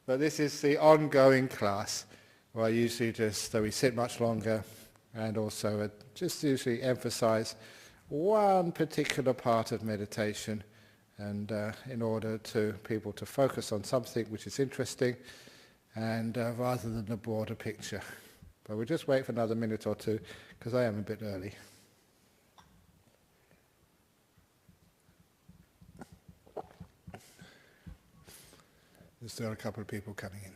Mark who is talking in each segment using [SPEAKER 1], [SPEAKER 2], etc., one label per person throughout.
[SPEAKER 1] But this is the ongoing class, where I usually we sit much longer, and also just usually emphasize one particular part of meditation, and in order to people to focus on something which is interesting, and rather than the broader picture. But we'll just wait for another minute or two, because I am a bit early. There's still a couple of people coming in.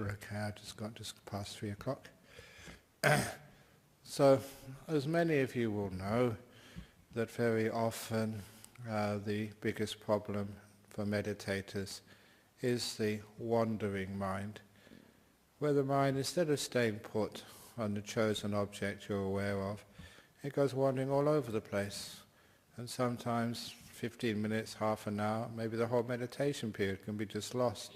[SPEAKER 1] Okay, I just got just past 3 o'clock. So, as many of you will know, that very often the biggest problem for meditators is the wandering mind, where the mind, instead of staying put on the chosen object you're aware of, it goes wandering all over the place. And sometimes 15 minutes, half an hour, maybe the whole meditation period can be just lost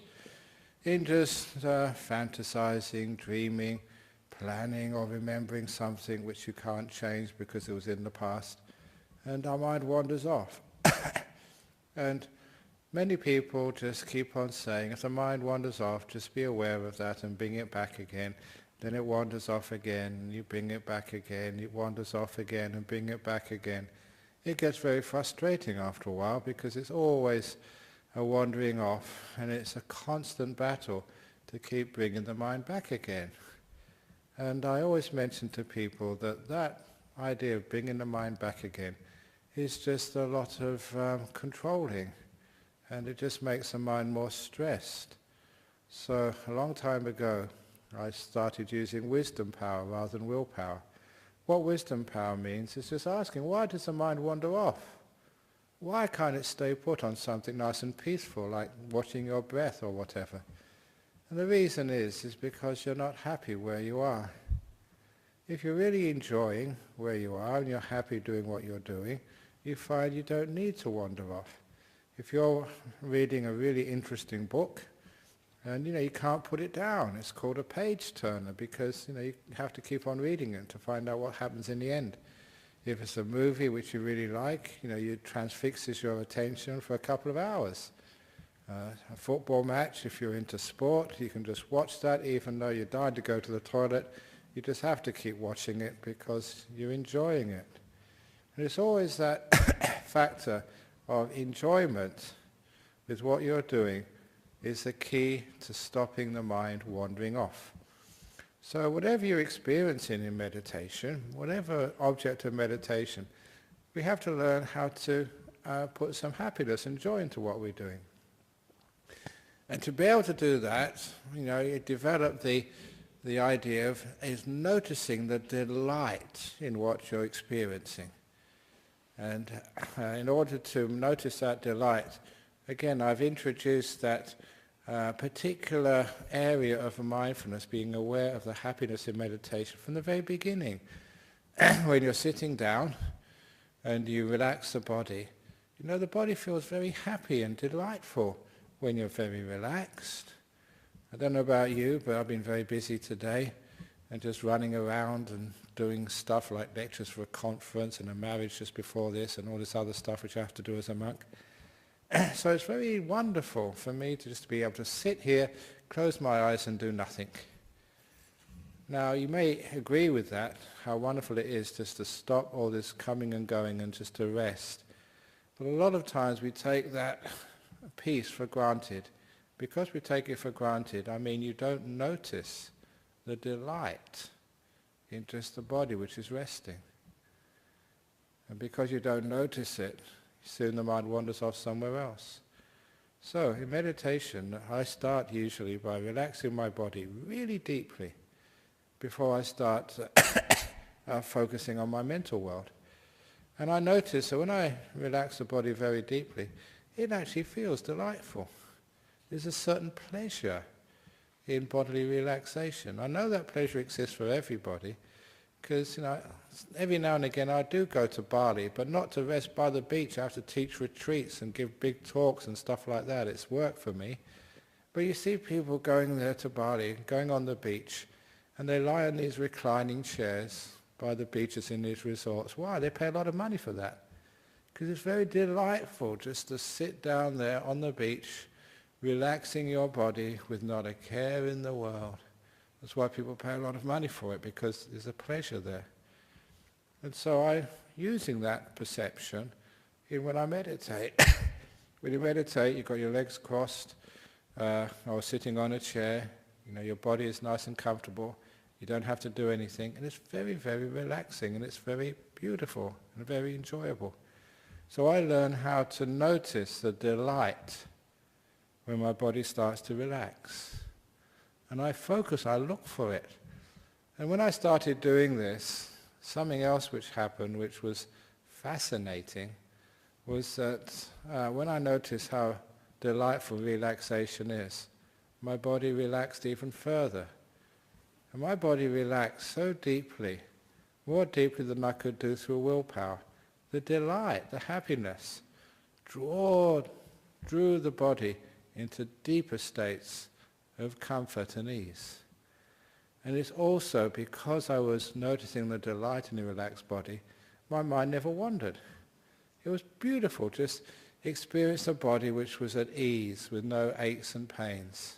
[SPEAKER 1] in just fantasizing, dreaming, planning or remembering something which you can't change because it was in the past. And our mind wanders off. And many people just keep on saying, if the mind wanders off, just be aware of that and bring it back again. Then it wanders off again, and you bring it back again, it wanders off again and bring it back again. It gets very frustrating after a while because it's always a wandering off, and it's a constant battle to keep bringing the mind back again. And I always mention to people that that idea of bringing the mind back again is just a lot of controlling, and it just makes the mind more stressed. So a long time ago I started using wisdom power rather than willpower. What wisdom power means is just asking, why does the mind wander off? Why can't it stay put on something nice and peaceful, like watching your breath or whatever? And the reason is because you're not happy where you are. If you're really enjoying where you are and you're happy doing what you're doing, you find you don't need to wander off. If you're reading a really interesting book, and you can't put it down, it's called a page turner, because you have to keep on reading it to find out what happens in the end. If it's a movie which you really like, it transfixes your attention for a couple of hours. A football match, if you're into sport, you can just watch that even though you're dying to go to the toilet. You just have to keep watching it because you're enjoying it. And it's always that factor of enjoyment with what you're doing is the key to stopping the mind wandering off. So whatever you're experiencing in meditation, whatever object of meditation, we have to learn how to put some happiness and joy into what we're doing. And to be able to do that, you develop the idea of is noticing the delight in what you're experiencing. And in order to notice that delight, again, I've introduced that particular area of mindfulness, being aware of the happiness in meditation from the very beginning. When you're sitting down and you relax the body, the body feels very happy and delightful when you're very relaxed. I don't know about you, but I've been very busy today and just running around and doing stuff like lectures for a conference and a marriage just before this and all this other stuff which I have to do as a monk. So it's very wonderful for me to just be able to sit here, close my eyes and do nothing. Now you may agree with that, how wonderful it is just to stop all this coming and going and just to rest. But a lot of times we take that peace for granted. Because we take it for granted, I mean you don't notice the delight in just the body which is resting. And because you don't notice it, soon the mind wanders off somewhere else. So in meditation, I start usually by relaxing my body really deeply before I start focusing on my mental world. And I notice that when I relax the body very deeply, it actually feels delightful. There's a certain pleasure in bodily relaxation. I know that pleasure exists for everybody, because every now and again I do go to Bali, but not to rest by the beach. I have to teach retreats and give big talks and stuff like that. It's work for me. But you see people going there to Bali, going on the beach, and they lie in these reclining chairs by the beaches in these resorts. Why? They pay a lot of money for that. Because it's very delightful just to sit down there on the beach, relaxing your body with not a care in the world. That's why people pay a lot of money for it, because there's a pleasure there. And so I'm using that perception when I meditate. When you meditate, you've got your legs crossed, or sitting on a chair, your body is nice and comfortable, you don't have to do anything, and it's very, very relaxing, and it's very beautiful and very enjoyable. So I learn how to notice the delight when my body starts to relax. And I focus, I look for it. And when I started doing this, something else which happened, which was fascinating, was that when I noticed how delightful relaxation is, my body relaxed even further. And my body relaxed so deeply, more deeply than I could do through willpower. The delight, the happiness, drew the body into deeper states of comfort and ease. And it's also because I was noticing the delight in the relaxed body, my mind never wandered. It was beautiful, just experience a body which was at ease with no aches and pains.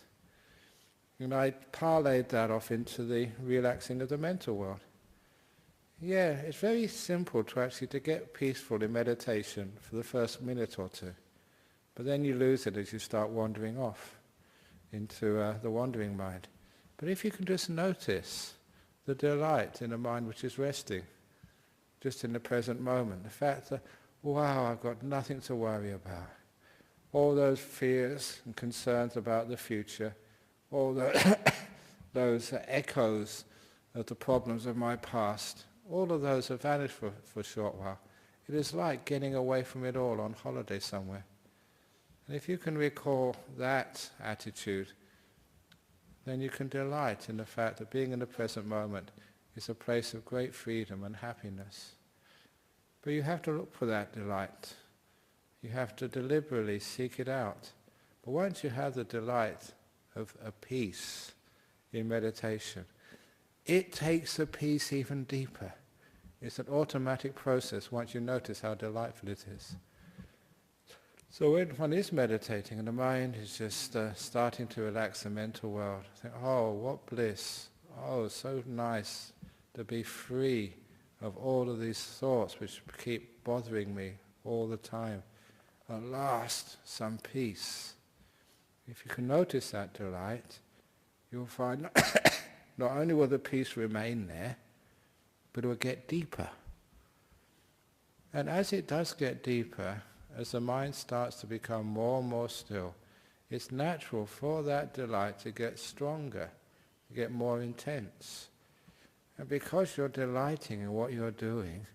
[SPEAKER 1] And I parlayed that off into the relaxing of the mental world. Yeah, it's very simple to get peaceful in meditation for the first minute or two. But then you lose it as you start wandering off into the wandering mind. But if you can just notice the delight in a mind which is resting, just in the present moment, the fact that, wow, I've got nothing to worry about. All those fears and concerns about the future, all those echoes of the problems of my past, all of those have vanished for a short while. It is like getting away from it all on holiday somewhere. And if you can recall that attitude, then you can delight in the fact that being in the present moment is a place of great freedom and happiness. But you have to look for that delight. You have to deliberately seek it out. But once you have the delight of a peace in meditation, it takes the peace even deeper. It's an automatic process once you notice how delightful it is. So when one is meditating and the mind is just starting to relax the mental world, think, oh, what bliss. Oh, so nice to be free of all of these thoughts which keep bothering me all the time. At last, some peace. If you can notice that delight, you'll find not only will the peace remain there, but it will get deeper. And as it does get deeper, as the mind starts to become more and more still, it's natural for that delight to get stronger, to get more intense. And because you're delighting in what you're doing,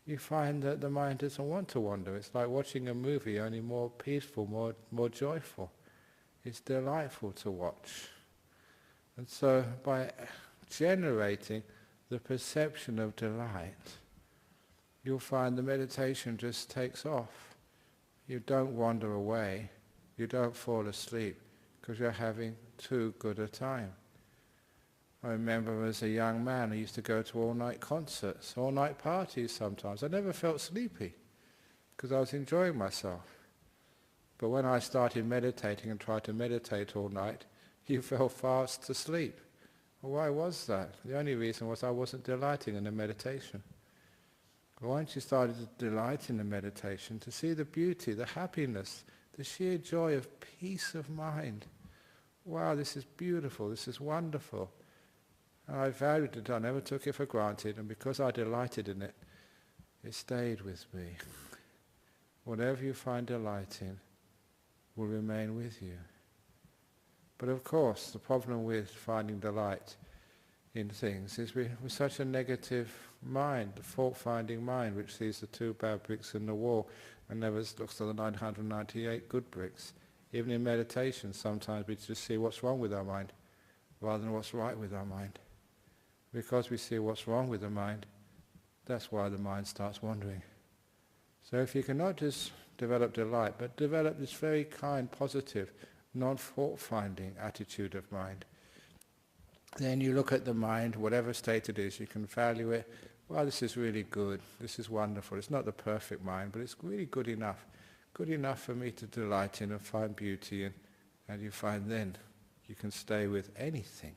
[SPEAKER 1] you find that the mind doesn't want to wander. It's like watching a movie, only more peaceful, more joyful. It's delightful to watch. And so by generating the perception of delight, you'll find the meditation just takes off. You don't wander away. You don't fall asleep because you're having too good a time. I remember as a young man, I used to go to all-night concerts, all-night parties sometimes. I never felt sleepy because I was enjoying myself. But when I started meditating and tried to meditate all night, you fell fast asleep. Well, why was that? The only reason was I wasn't delighting in the meditation. But once you started to delight in the meditation, to see the beauty, the happiness, the sheer joy of peace of mind. Wow, this is beautiful, this is wonderful. And I valued it, I never took it for granted, and because I delighted in it, it stayed with me. Whatever you find delight in will remain with you. But of course, the problem with finding delight in things is we're such a negative mind, the fault-finding mind, which sees the 2 bad bricks in the wall and never looks at the 998 good bricks. Even in meditation, sometimes we just see what's wrong with our mind rather than what's right with our mind. Because we see what's wrong with the mind, that's why the mind starts wandering. So if you can not just develop delight, but develop this very kind, positive, non-fault-finding attitude of mind. Then you look at the mind, whatever state it is, you can value it. Well, this is really good, this is wonderful. It's not the perfect mind, but it's really good enough. Good enough for me to delight in and find beauty in. And you find then you can stay with anything.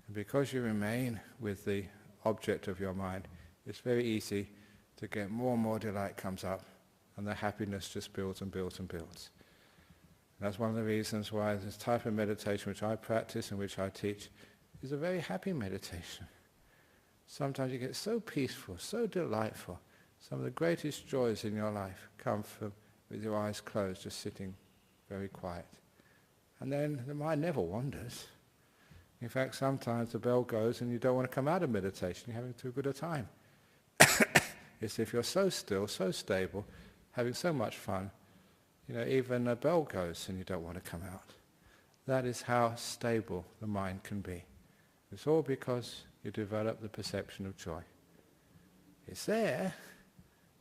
[SPEAKER 1] And because you remain with the object of your mind, it's very easy to get more and more delight comes up, and the happiness just builds and builds and builds. And that's one of the reasons why this type of meditation which I practice and which I teach is a very happy meditation. Sometimes you get so peaceful, so delightful. Some of the greatest joys in your life come from with your eyes closed, just sitting very quiet. And then the mind never wanders. In fact, sometimes the bell goes and you don't want to come out of meditation, you're having too good a time. It's if you're so still, so stable, having so much fun, even a bell goes and you don't want to come out. That is how stable the mind can be. It's all because you develop the perception of joy. It's there,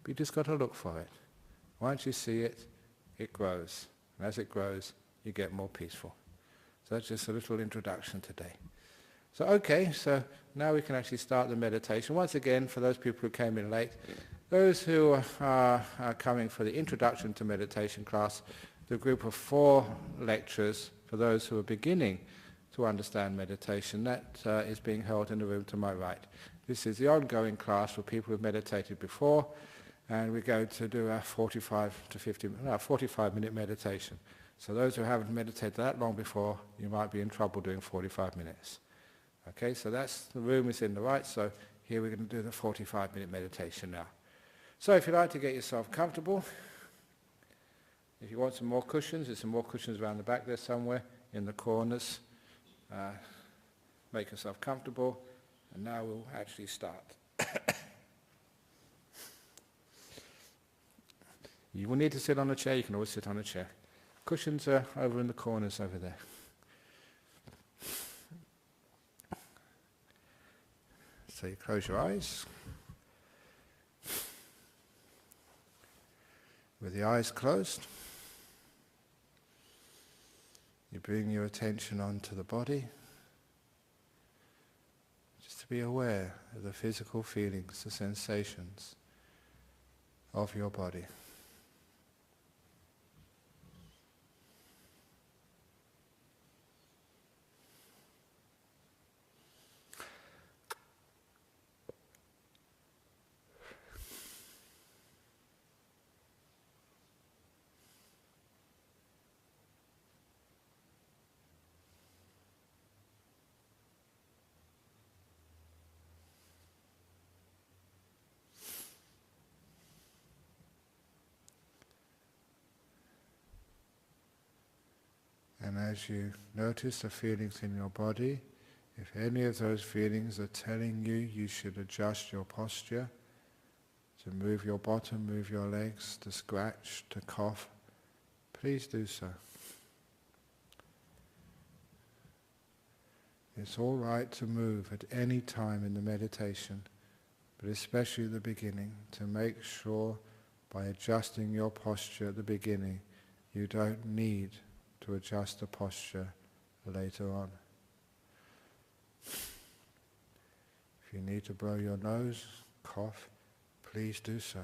[SPEAKER 1] but you just got to look for it. Once you see it, it grows. And as it grows, you get more peaceful. So that's just a little introduction today. So now we can actually start the meditation. Once again, for those people who came in late, those who are coming for the introduction to meditation class, the group of 4 lectures for those who are beginning to understand meditation, that is being held in the room to my right. This is the ongoing class for people who have meditated before, and we're going to do a 45-minute meditation. So those who haven't meditated that long before, you might be in trouble doing 45 minutes. Okay, so the room is in the right, so here we're going to do the 45-minute meditation now. So if you'd like to get yourself comfortable, if you want some more cushions, there's some more cushions around the back there somewhere, in the corners. Make yourself comfortable, and now we'll actually start. You will need to sit on a chair, you can always sit on a chair. Cushions are over in the corners over there. So you close your eyes. With the eyes closed, you bring your attention onto the body, just to be aware of the physical feelings, the sensations of your body. And as you notice the feelings in your body, if any of those feelings are telling you you should adjust your posture, to move your bottom, move your legs, to scratch, to cough, please do so. It's all right to move at any time in the meditation, but especially at the beginning, to make sure by adjusting your posture at the beginning, you don't need to adjust the posture later on. If you need to blow your nose, cough, please do so.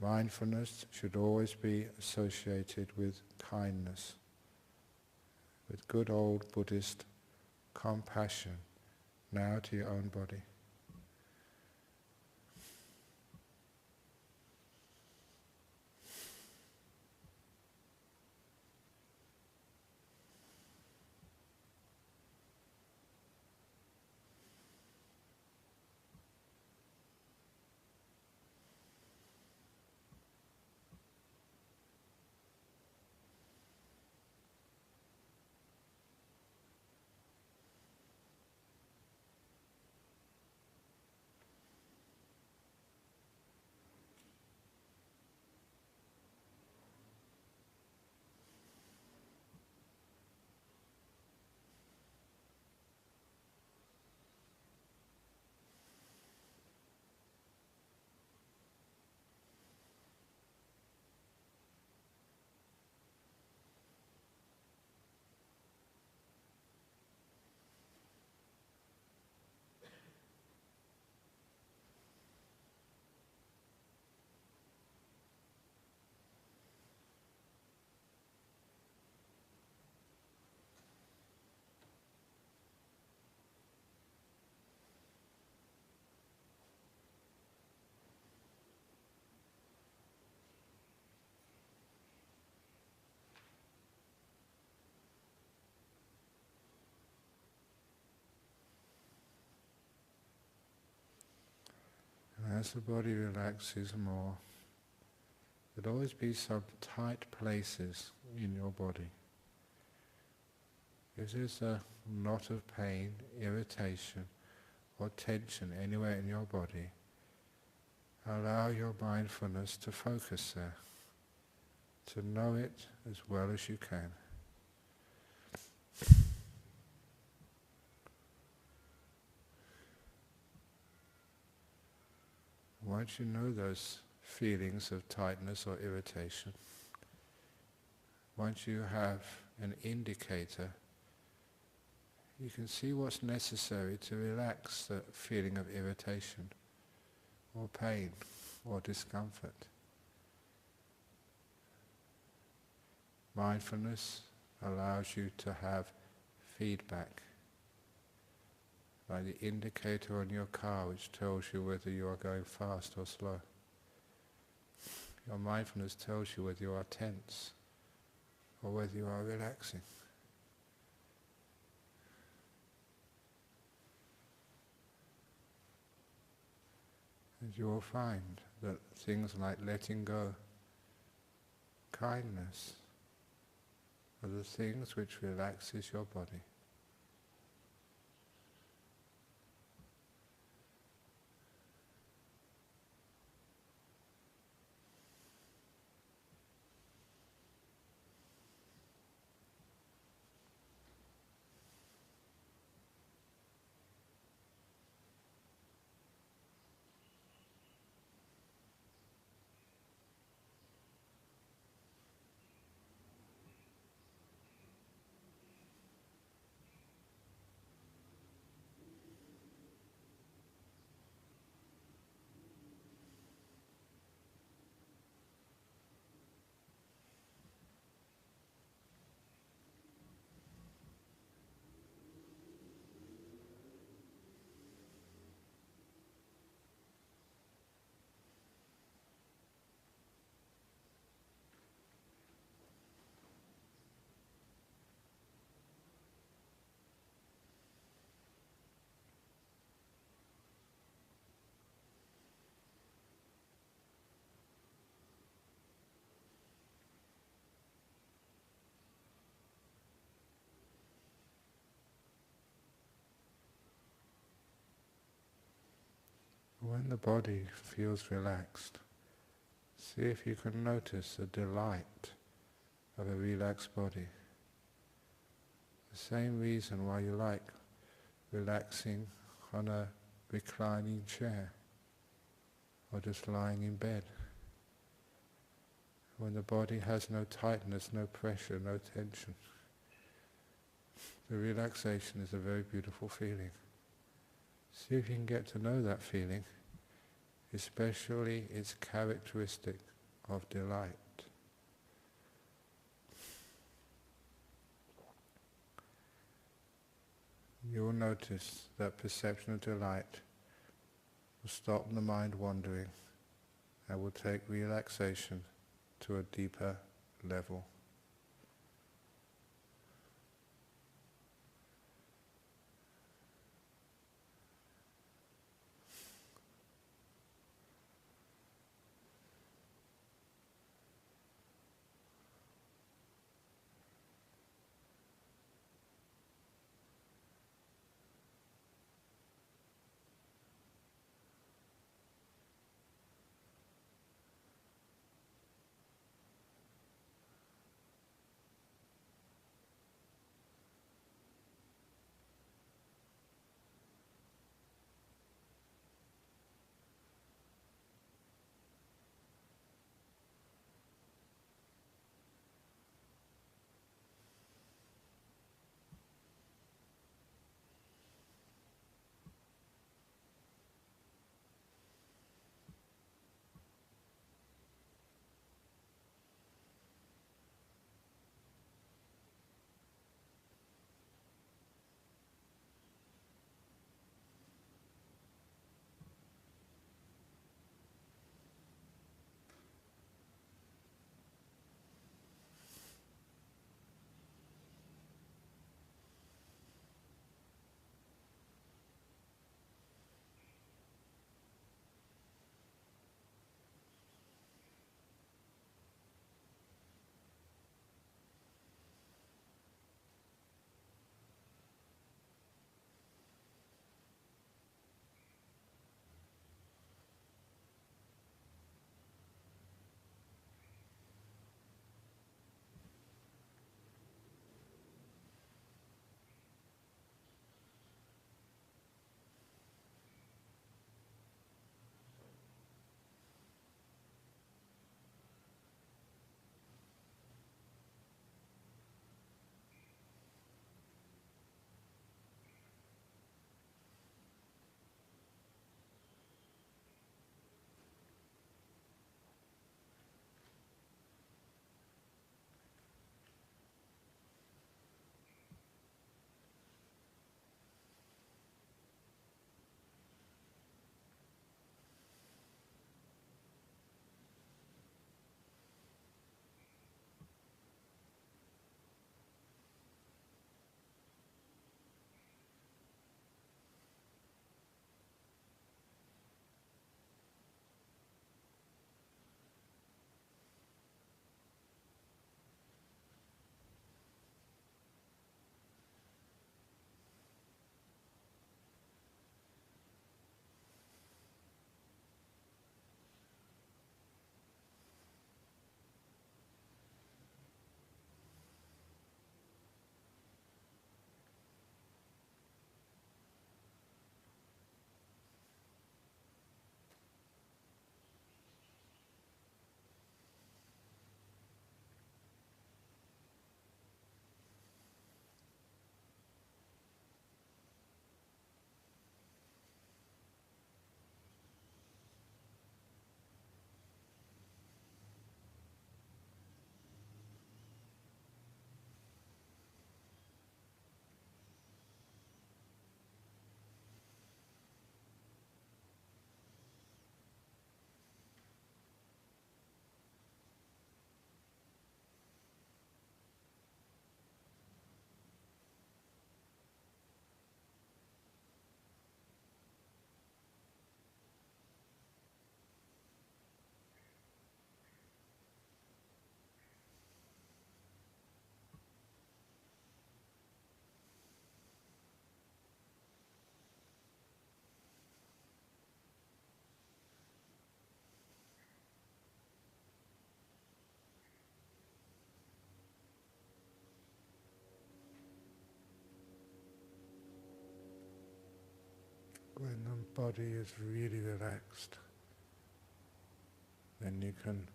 [SPEAKER 1] Mindfulness should always be associated with kindness, with good old Buddhist compassion, now to your own body. as the body relaxes more, there'll always be some tight places in your body. If there's a knot of pain, irritation, or tension anywhere in your body, allow your mindfulness to focus there, to know it as well as you can. Once you know those feelings of tightness or irritation, once you have an indicator, you can see what's necessary to relax that feeling of irritation or pain or discomfort. Mindfulness allows you to have feedback, like the indicator on your car which tells you whether you are going fast or slow. Your mindfulness tells you whether you are tense or whether you are relaxing. And you will find that things like letting go, kindness, are the things which relaxes your body. When the body feels relaxed, see if you can notice the delight of a relaxed body. The same reason why you like relaxing on a reclining chair or just lying in bed. When the body has no tightness, no pressure, no tension, the relaxation is a very beautiful feeling. See if you can get to know that feeling, especially its characteristic of delight. You will notice that perception of delight will stop the mind wandering and will take relaxation to a deeper level. body is really relaxed, then you can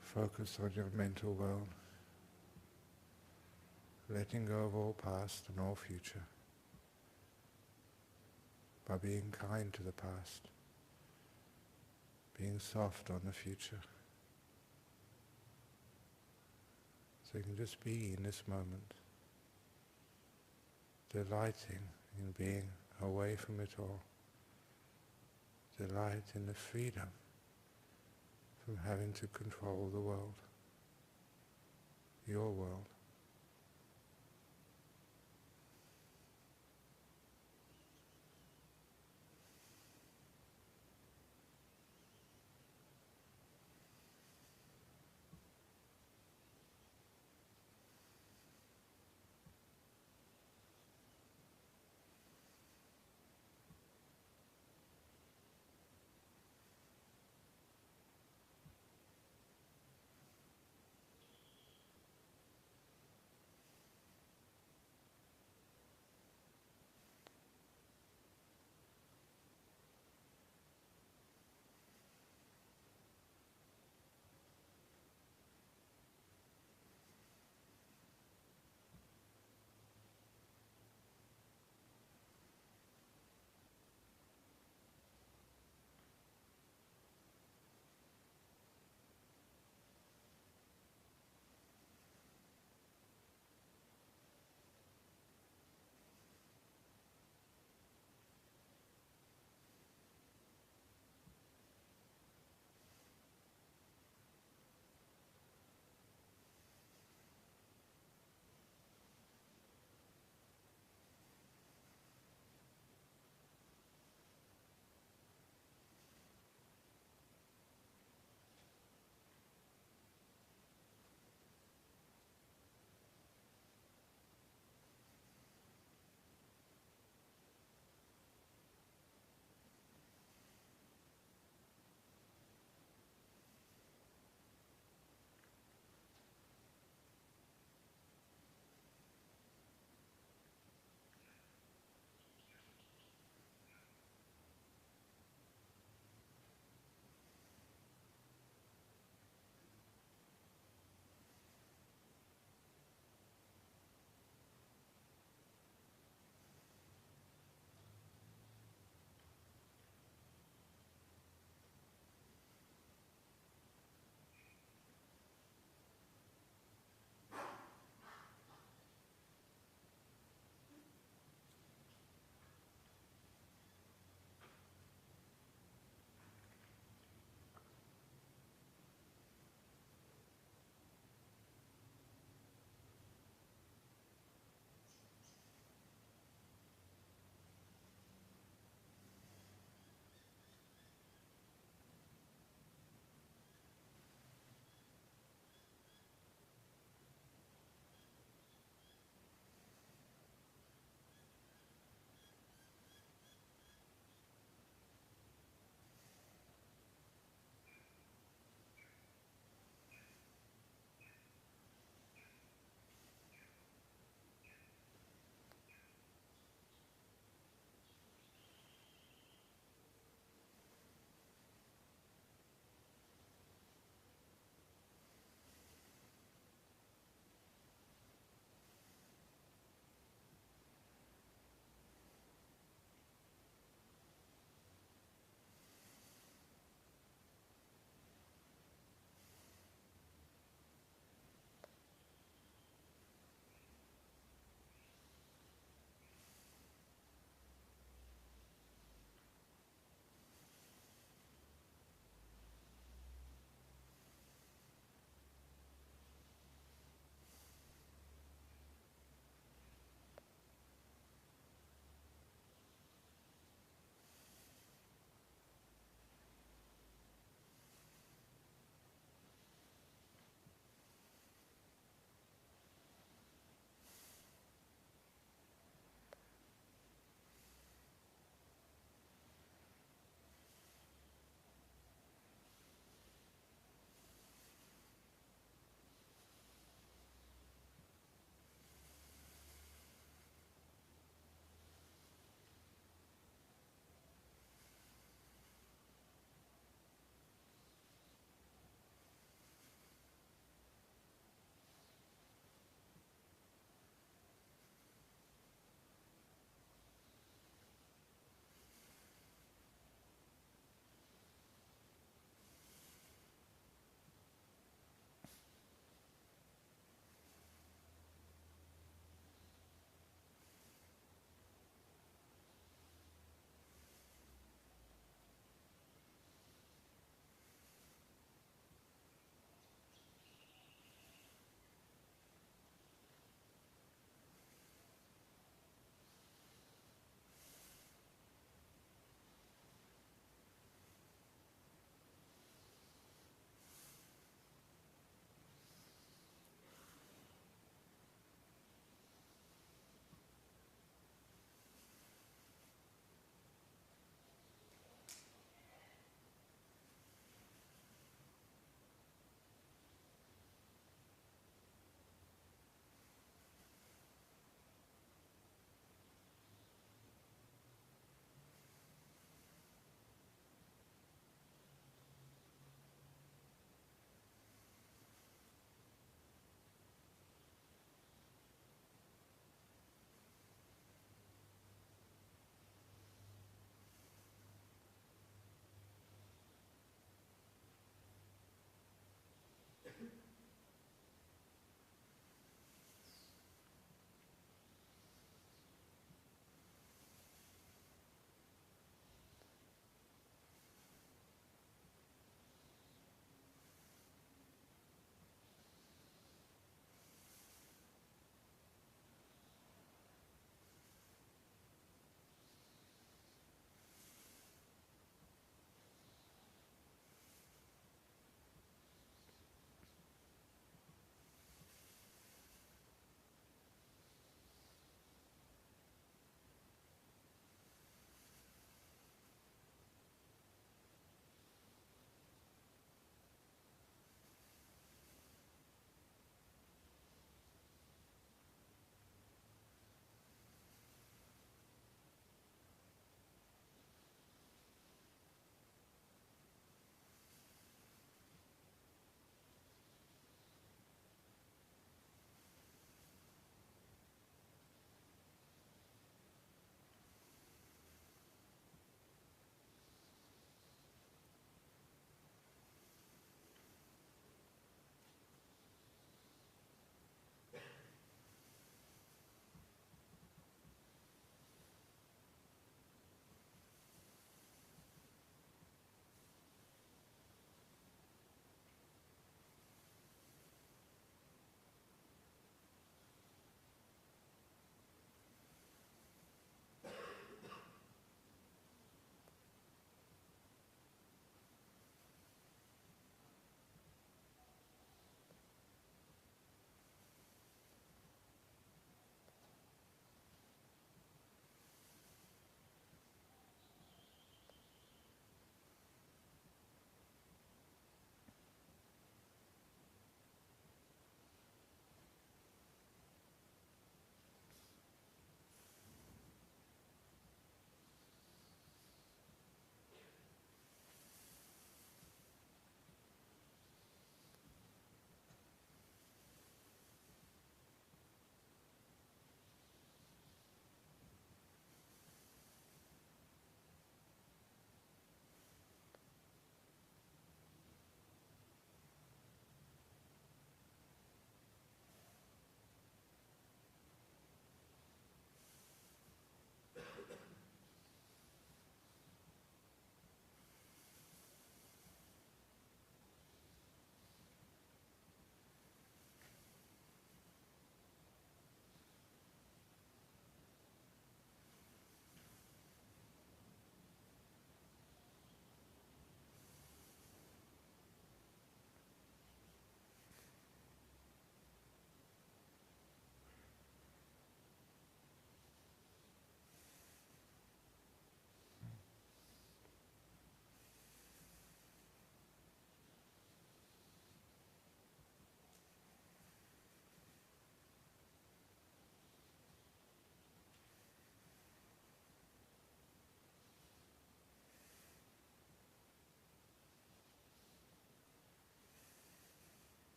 [SPEAKER 1] focus on your mental world, letting go of all past and all future, by being kind to the past, being soft on the future. So you can just be in this moment, delighting in being away from it all, delight in the freedom from having to control the world, your world.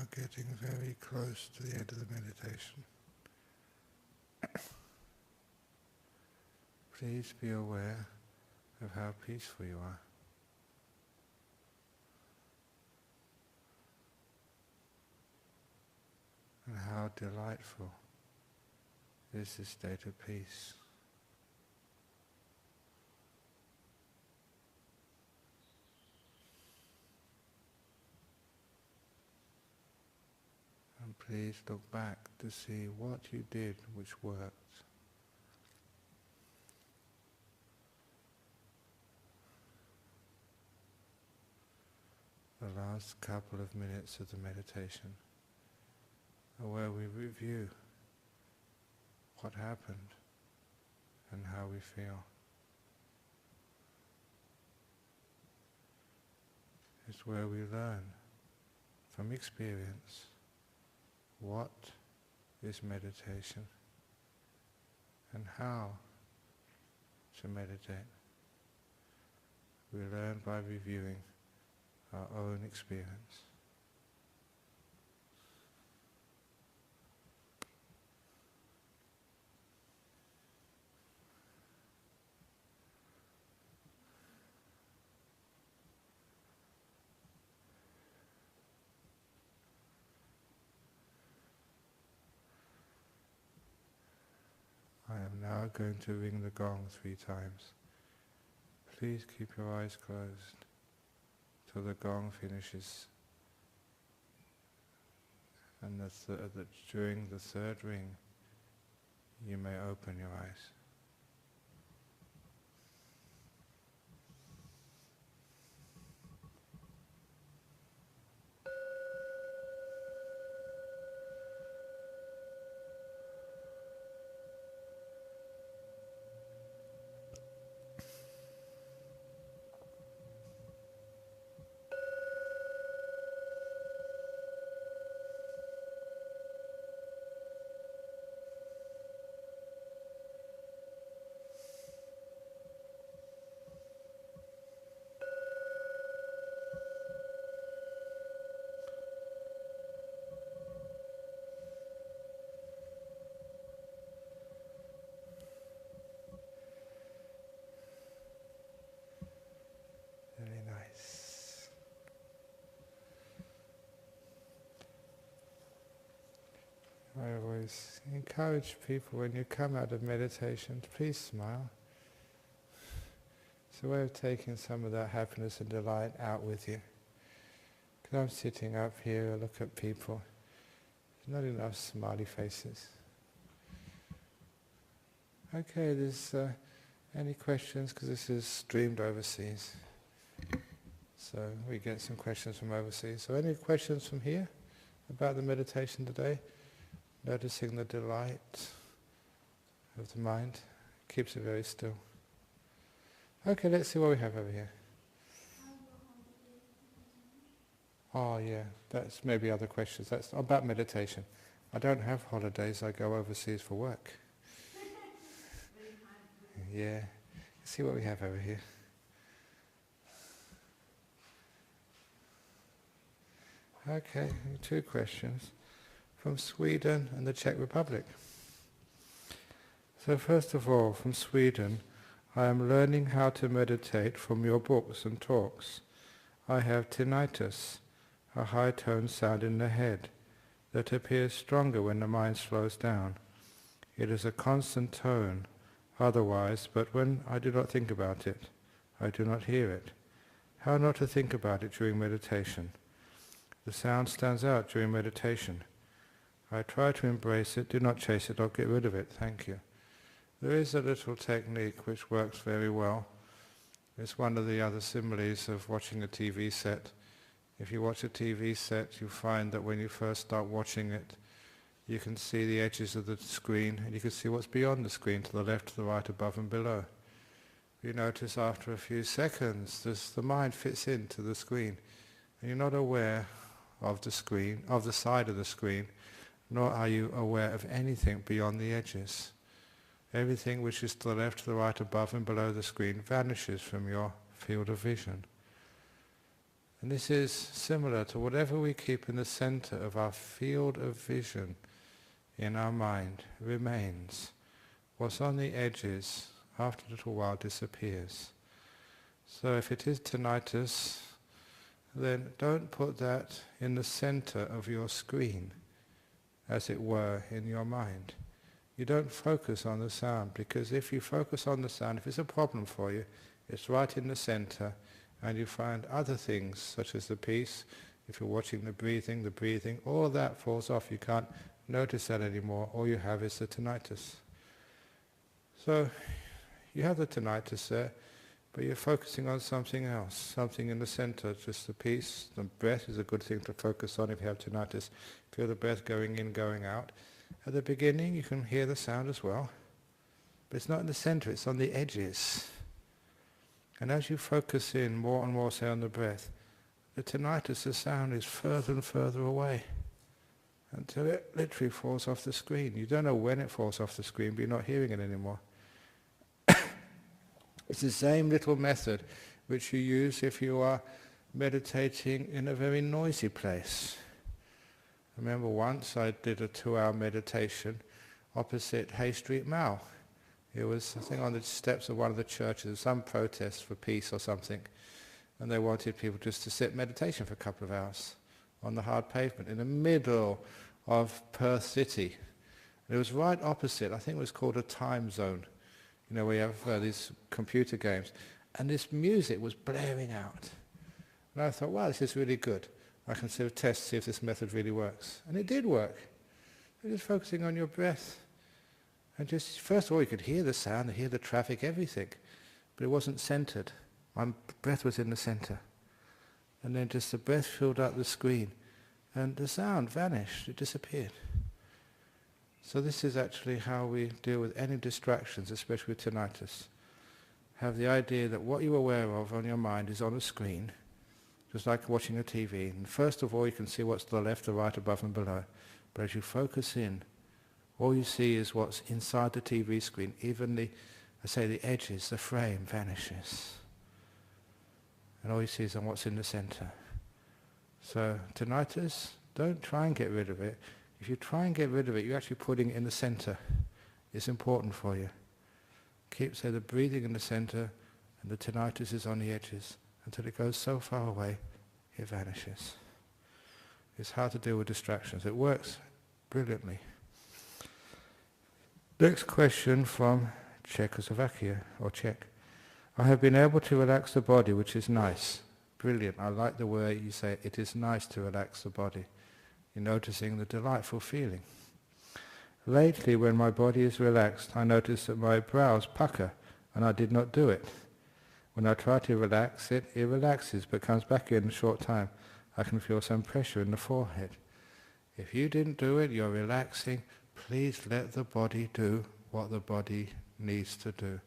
[SPEAKER 1] now getting very close to the end of the meditation. Please be aware of how peaceful you are. And how delightful is this state of peace. And please look back to see what you did which worked. The last couple of minutes of the meditation are where we review what happened and how we feel. It's where we learn from experience what is meditation and how to meditate. We learn by reviewing our own experience. I am now going to ring the gong 3 times. Please keep your eyes closed till the gong finishes, and that during the 3rd ring you may open your eyes. Very nice. I always encourage people when you come out of meditation to please smile. It's a way of taking some of that happiness and delight out with you. Because I'm sitting up here, I look at people, there's not enough smiley faces. Okay, there's any questions, because this is streamed overseas. So we get some questions from overseas. So any questions from here about the meditation today? Noticing the delight of the mind. Keeps it very still. Okay, let's see what we have over here. Oh yeah, that's maybe other questions. That's about meditation. I don't have holidays, I go overseas for work. Yeah, let's see what we have over here. Okay, 2 questions from Sweden and the Czech Republic. So first of all, from Sweden, I am learning how to meditate from your books and talks. I have tinnitus, a high-toned sound in the head that appears stronger when the mind slows down. It is a constant tone otherwise, but when I do not think about it, I do not hear it. How not to think about it during meditation? The sound stands out during meditation. I try to embrace it, do not chase it or get rid of it, thank you. There is a little technique which works very well. It's one of the other similes of watching a TV set. If you watch a TV set, you find that when you first start watching it, you can see the edges of the screen and you can see what's beyond the screen, to the left, to the right, above and below. You notice after a few seconds, the mind fits into the screen and you're not aware of the screen, of the side of the screen, nor are you aware of anything beyond the edges. Everything which is to the left, to the right, above and below the screen vanishes from your field of vision. And this is similar to whatever we keep in the center of our field of vision in our mind remains. What's on the edges, after a little while, disappears. So if it is tinnitus, then don't put that in the center of your screen, as it were, in your mind. You don't focus on the sound, because if you focus on the sound, if it's a problem for you, it's right in the center, and you find other things, such as the peace. If you're watching the breathing, all that falls off. You can't notice that anymore. All you have is the tinnitus. So you have the tinnitus there, but you're focusing on something else, something in the center, just the peace. The breath is a good thing to focus on if you have tinnitus. Feel the breath going in, going out. At the beginning you can hear the sound as well, but it's not in the center, it's on the edges. And as you focus in more and more, say, on the breath, the tinnitus, the sound, is further and further away until it literally falls off the screen. You don't know when it falls off the screen, but you're not hearing it anymore. It's the same little method which you use if you are meditating in a very noisy place. I remember once I did a 2-hour meditation opposite Hay Street Mall. It was, I think, on the steps of one of the churches, some protest for peace or something, and they wanted people just to sit meditation for a couple of hours on the hard pavement in the middle of Perth City. And it was right opposite, I think it was called a time zone, you know, where you have these computer games, and this music was blaring out. And I thought, wow, this is really good. I can sort of test, see if this method really works. And it did work. You're just focusing on your breath. And just, first of all, you could hear the sound, hear the traffic, everything. But it wasn't centered. My breath was in the center. And then just the breath filled up the screen. And the sound vanished, it disappeared. So this is actually how we deal with any distractions, especially with tinnitus. Have the idea that what you're aware of on your mind is on a screen, just like watching a TV. And first of all, you can see what's to the left, the right, above and below. But as you focus in, all you see is what's inside the TV screen. Even the edges, the frame vanishes. And all you see is on what's in the center. So tinnitus, don't try and get rid of it. If you try and get rid of it, you're actually putting it in the center. It's important for you. Keep, say, the breathing in the center, and the tinnitus is on the edges, until it goes so far away, it vanishes. It's hard to deal with distractions. It works brilliantly. Next question from Czechoslovakia, or Czech. I have been able to relax the body, which is nice. Brilliant. I like the way you say it is nice to relax the body. You're noticing the delightful feeling. Lately, when my body is relaxed, I notice that my brows pucker, and I did not do it. When I try to relax it, it relaxes, but comes back in a short time. I can feel some pressure in the forehead. If you didn't do it, you're relaxing. Please let the body do what the body needs to do.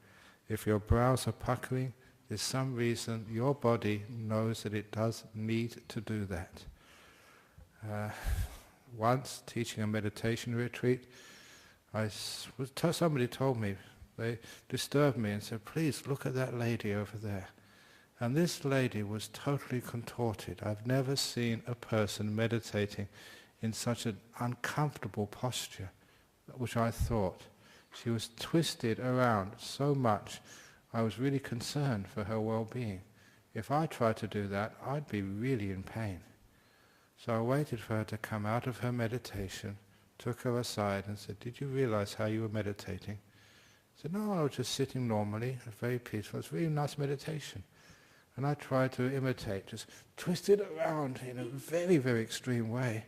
[SPEAKER 1] If your brows are puckering, there's some reason your body knows that it does need to do that. Once, teaching a meditation retreat, somebody told me, they disturbed me and said, please look at that lady over there. And this lady was totally contorted. I've never seen a person meditating in such an uncomfortable posture, which I thought. She was twisted around so much, I was really concerned for her well-being. If I tried to do that, I'd be really in pain. So I waited for her to come out of her meditation, took her aside and said, did you realize how you were meditating? I said, no, I was just sitting normally, very peaceful. It's a really nice meditation. And I tried to imitate, just twist it around in a very, very extreme way.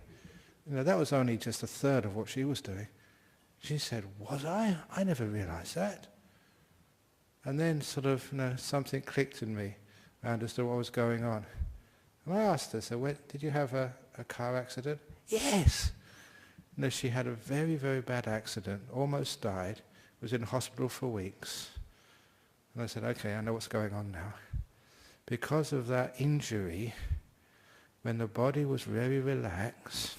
[SPEAKER 1] You know, that was only just a third of what she was doing. She said, was I? I never realized that. And then sort of, something clicked in me. I understood what was going on. And I asked her, so did you have a car accident? Yes! No, she had a very, very bad accident, almost died, was in hospital for weeks. And I said, okay, I know what's going on now. Because of that injury, when the body was very relaxed,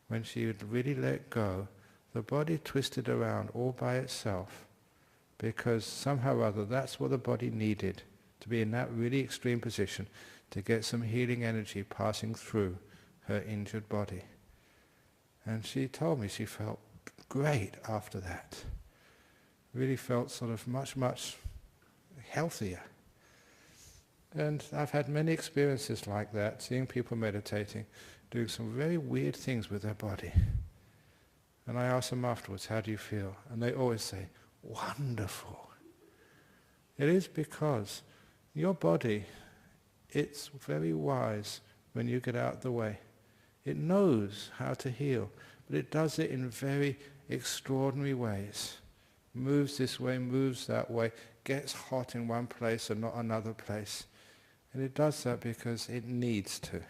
[SPEAKER 1] when she had really let go, the body twisted around all by itself, because somehow or other that's what the body needed, to be in that really extreme position, to get some healing energy passing through her injured body. And she told me she felt great after that. Really felt sort of much, much healthier. And I've had many experiences like that, seeing people meditating, doing some very weird things with their body. And I ask them afterwards, how do you feel? And they always say, wonderful. It is because your body, it's very wise when you get out of the way. It knows how to heal, but it does it in very extraordinary ways. Moves this way, moves that way, gets hot in one place and not another place. And it does that because it needs to.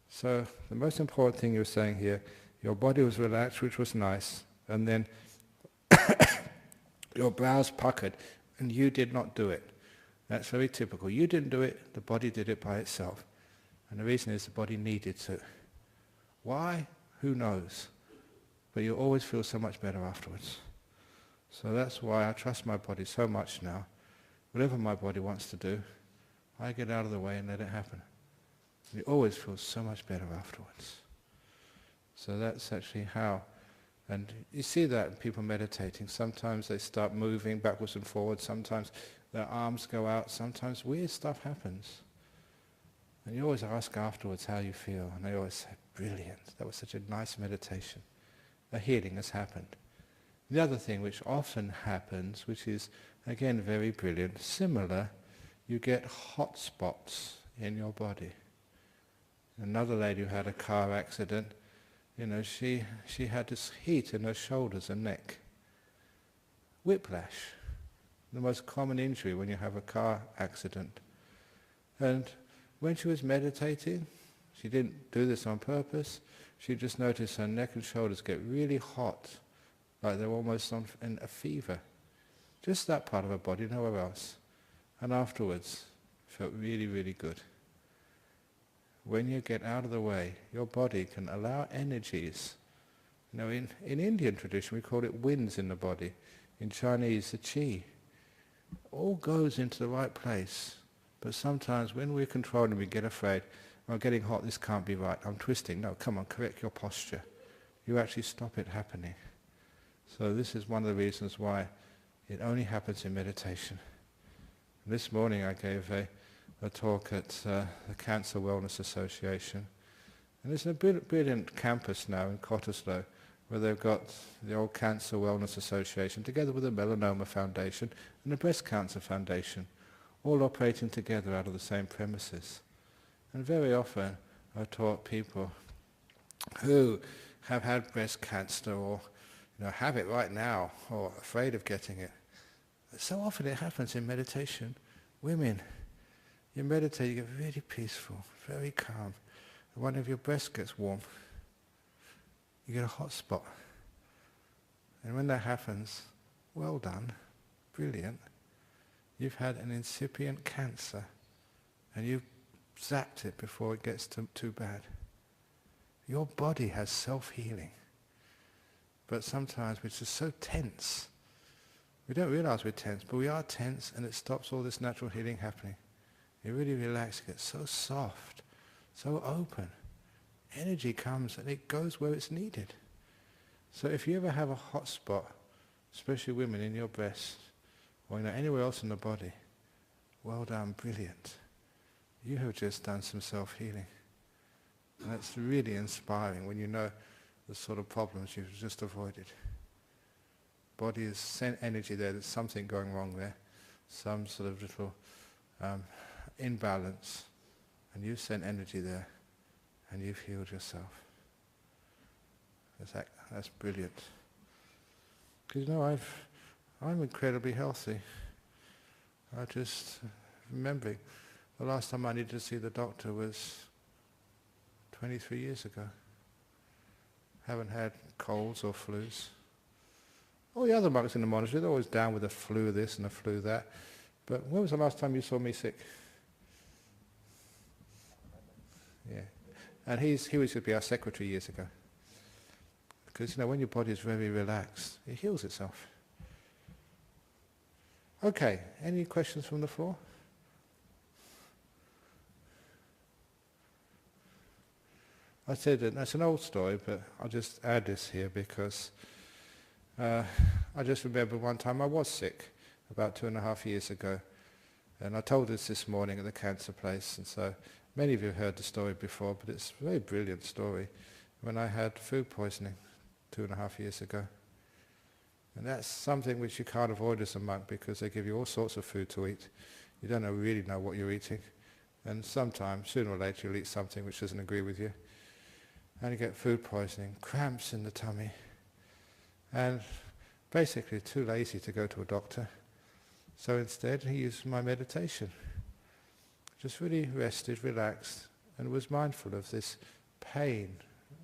[SPEAKER 1] So the most important thing you're saying here, your body was relaxed, which was nice, and then your brows puckered, and you did not do it. That's very typical. You didn't do it, the body did it by itself. And the reason is the body needed to. Why? Who knows? But you always feel so much better afterwards. So that's why I trust my body so much now. Whatever my body wants to do, I get out of the way and let it happen. You always feel so much better afterwards. So that's actually how. And you see that in people meditating. Sometimes they start moving backwards and forwards. Sometimes their arms go out. Sometimes weird stuff happens. And you always ask afterwards how you feel. And they always say, brilliant. That was such a nice meditation. A healing has happened. The other thing which often happens, which is again very brilliant, similar, you get hot spots in your body. Another lady who had a car accident, she had this heat in her shoulders and neck. Whiplash, the most common injury when you have a car accident. And when she was meditating, she didn't do this on purpose, she just noticed her neck and shoulders get really hot, like they were almost in a fever. Just that part of her body, nowhere else. And afterwards, felt really, really good. When you get out of the way, your body can allow energies. In Indian tradition, we call it winds in the body. In Chinese, the qi. All goes into the right place. But sometimes when we're controlling, we get afraid, I'm getting hot, this can't be right, I'm twisting. No, come on, correct your posture. You actually stop it happening. So this is one of the reasons why it only happens in meditation. This morning I gave a talk at the Cancer Wellness Association. And there's a brilliant campus now in Cottesloe where they've got the old Cancer Wellness Association together with the Melanoma Foundation and the Breast Cancer Foundation, all operating together out of the same premises. And very often I taught people who have had breast cancer or have it right now or afraid of getting it. So often it happens in meditation. Women, you meditate, you get really peaceful, very calm. One of your breasts gets warm. You get a hot spot. And when that happens, well done, brilliant. You've had an incipient cancer and you've zapped it before it gets too bad. Your body has self-healing. But sometimes we're just so tense. We don't realize we're tense, but we are tense and it stops all this natural healing happening. You really relax, you get so soft, so open. Energy comes and it goes where it's needed. So if you ever have a hot spot, especially women in your breast, or anywhere else in the body, well done, brilliant. You have just done some self-healing. And that's really inspiring when you know the sort of problems you've just avoided. Body has sent energy there, there's something going wrong there, some sort of little imbalance, and you've sent energy there, and you've healed yourself. That's brilliant. Because I'm incredibly healthy. I just remembering the last time I needed to see the doctor was 23 years ago. Haven't had colds or flus. All the other monks in the monastery, they're always down with the flu this and the flu that. But when was the last time you saw me sick? Yeah. And he used to be our secretary years ago. Because, when your body is very relaxed, it heals itself. Okay, any questions from the floor? I said that that's an old story, but I'll just add this here because I just remember one time I was sick, about 2.5 years ago, and I told this morning at the cancer place, and so many of you have heard the story before, but it's a very brilliant story, when I had food poisoning 2.5 years ago. And that's something which you can't avoid as a monk because they give you all sorts of food to eat. You don't really know what you're eating. And sometimes, sooner or later, you'll eat something which doesn't agree with you. And you get food poisoning, cramps in the tummy. And basically too lazy to go to a doctor. So instead he used my meditation. Just really rested, relaxed, and was mindful of this pain,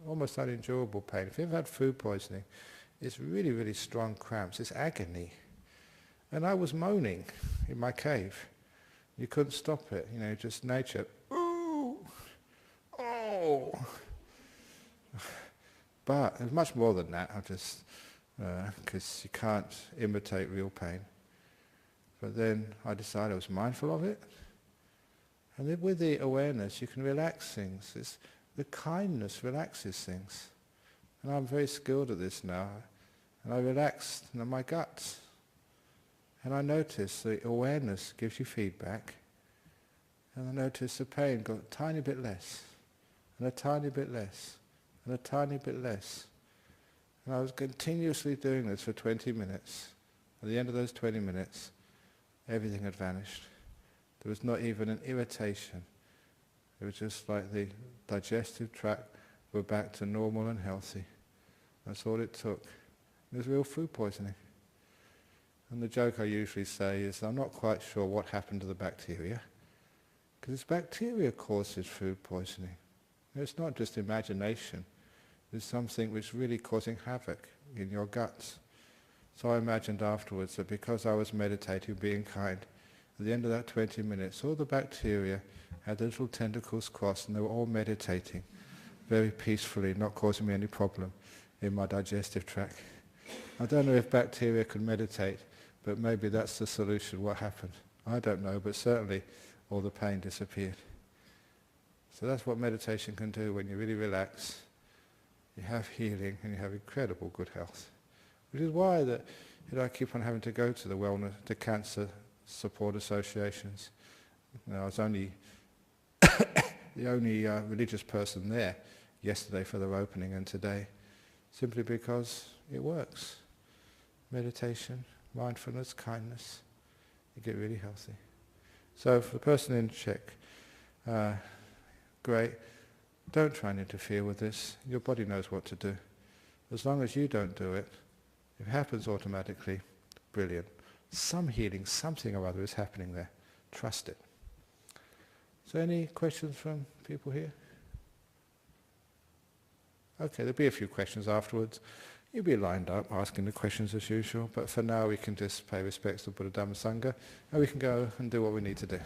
[SPEAKER 1] almost unendurable pain. If you've ever had food poisoning, it's really, really strong cramps, it's agony. And I was moaning in my cave. You couldn't stop it, just nature. Ooh! Oh! But it was much more than that, because you can't imitate real pain. But then I decided I was mindful of it. And then with the awareness, you can relax things. The kindness relaxes things. And I'm very skilled at this now. And I relaxed my guts. And I noticed the awareness gives you feedback. And I noticed the pain got a tiny bit less. And a tiny bit less. And a tiny bit less. And I was continuously doing this for 20 minutes. At the end of those 20 minutes, everything had vanished. There was not even an irritation. It was just like the digestive tract were back to normal and healthy. That's all it took. It was real food poisoning. And the joke I usually say is, I'm not quite sure what happened to the bacteria, because it's bacteria causes food poisoning. It's not just imagination. There's something which is really causing havoc in your guts. So I imagined afterwards that because I was meditating, being kind, at the end of that 20 minutes, all the bacteria had their little tentacles crossed and they were all meditating very peacefully, not causing me any problem in my digestive tract. I don't know if bacteria can meditate, but maybe that's the solution. What happened? I don't know, but certainly all the pain disappeared. So that's what meditation can do when you really relax. You have healing and you have incredible good health. Which is why I keep on having to go to the cancer support associations. I was only the only religious person there yesterday for their opening and today, simply because it works. Meditation, mindfulness, kindness, you get really healthy. So for the person in Czech, great. Don't try and interfere with this. Your body knows what to do. As long as you don't do it, if it happens automatically, brilliant. Some healing, something or other is happening there. Trust it. So any questions from people here? Okay, there'll be a few questions afterwards. You'll be lined up asking the questions as usual, but for now we can just pay respects to Buddha Dhamma Sangha and we can go and do what we need to do.